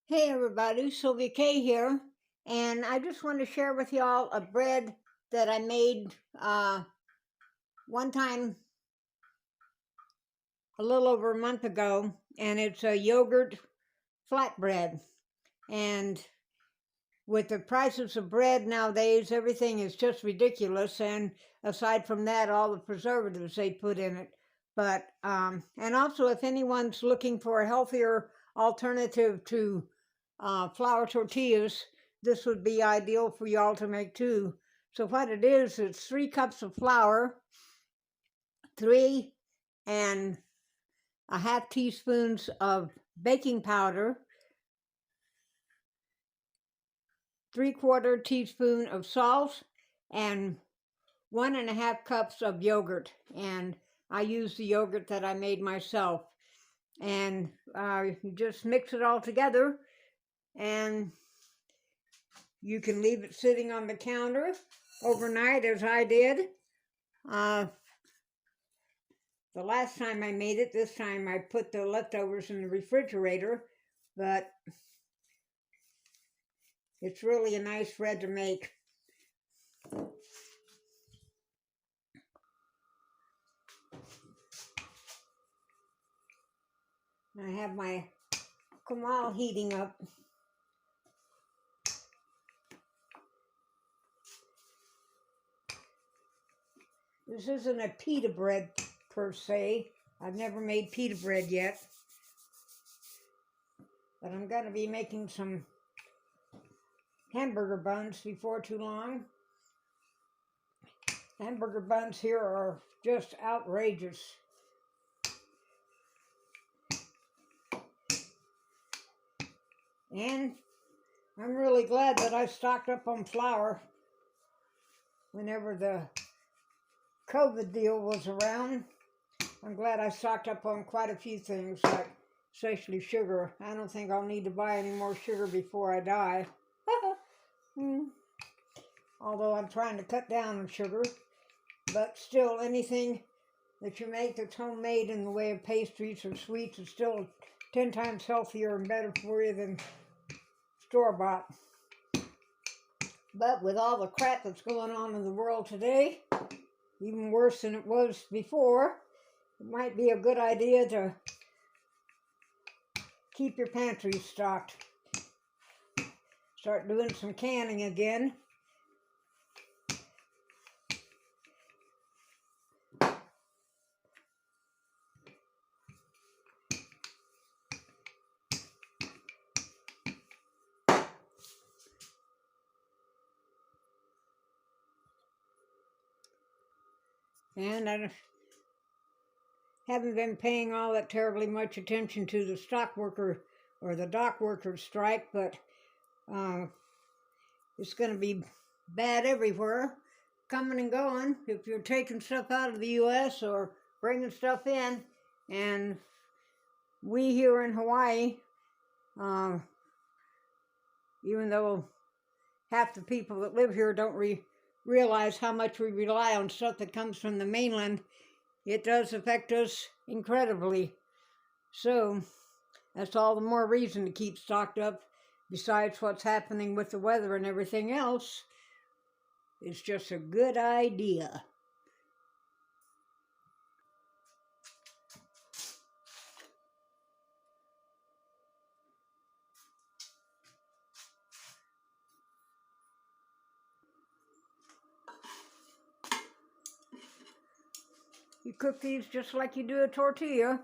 Hey everybody, Sylvia K here, and I just want to share with y'all a bread that I made one time a little over a month ago, and it's a yogurt flatbread. And with the prices of bread nowadays, everything is just ridiculous, and aside from that, all the preservatives they put in it. But, and also if anyone's looking for a healthier alternative to flour tortillas, this would be ideal for y'all to make too. So what it is, it's 3 cups of flour, 3 and a half teaspoons of baking powder, 3/4 teaspoon of salt, and 1.5 cups of yogurt. And I use the yogurt that I made myself. And you just mix it all together, and you can leave it sitting on the counter overnight, as I did. The last time I made it, this time I put the leftovers in the refrigerator, but it's really a nice bread to make. I have my comal heating up. This isn't a pita bread per se. I've never made pita bread yet, but I'm going to be making some hamburger buns before too long. Hamburger buns here are just outrageous. And I'm really glad that I stocked up on flour whenever the COVID deal was around. I'm glad I stocked up on quite a few things, like especially sugar. I don't think I'll need to buy any more sugar before I die. Although I'm trying to cut down on sugar, but still, anything that you make that's homemade in the way of pastries or sweets is still 10 times healthier and better for you than store-bought. But with all the crap that's going on in the world today, even worse than it was before, it might be a good idea to keep your pantry stocked. Start doing some canning again. And I haven't been paying all that terribly much attention to the stock worker or the dock worker strike, but it's going to be bad everywhere, coming and going, if you're taking stuff out of the U.S. or bringing stuff in. And we here in Hawaii, even though half the people that live here don't realize how much we rely on stuff that comes from the mainland, it does affect us incredibly. So that's all the more reason to keep stocked up. Besides what's happening with the weather and everything else, it's just a good idea. You cook these just like you do a tortilla,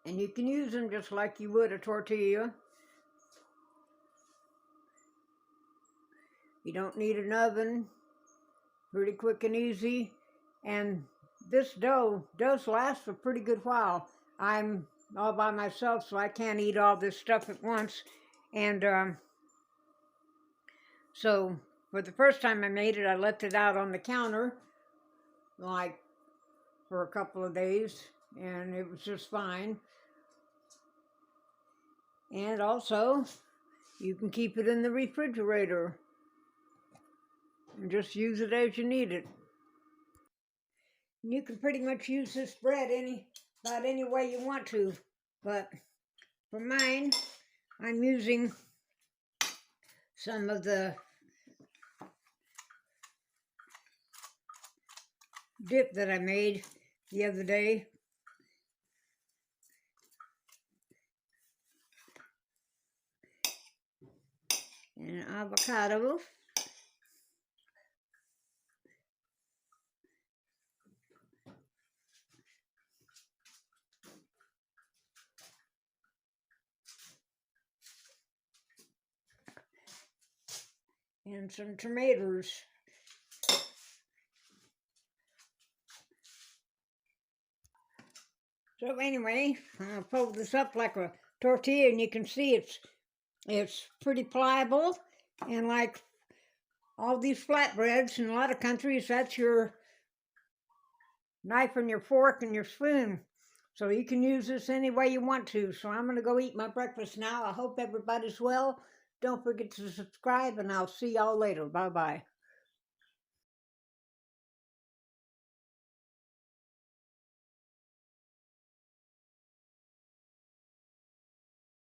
and you can use them just like you would a tortilla. You don't need an oven, pretty quick and easy, and this dough does last for a pretty good while. I'm all by myself, so I can't eat all this stuff at once, and so for the first time I made it, I left it out on the counter like for a couple of days, and it was just fine. And also, you can keep it in the refrigerator and just use it as you need it. You can pretty much use this bread about any way you want to, but For mine, I'm using some of the dip that I made the other day. And avocado. And some tomatoes. So anyway, I'll fold this up like a tortilla, and you can see it's pretty pliable, and like all these flatbreads in a lot of countries, that's your knife and your fork and your spoon. So you can use this any way you want to. So I'm going to go eat my breakfast now. I hope everybody's well. Don't forget to subscribe, and I'll see y'all later. Bye-bye.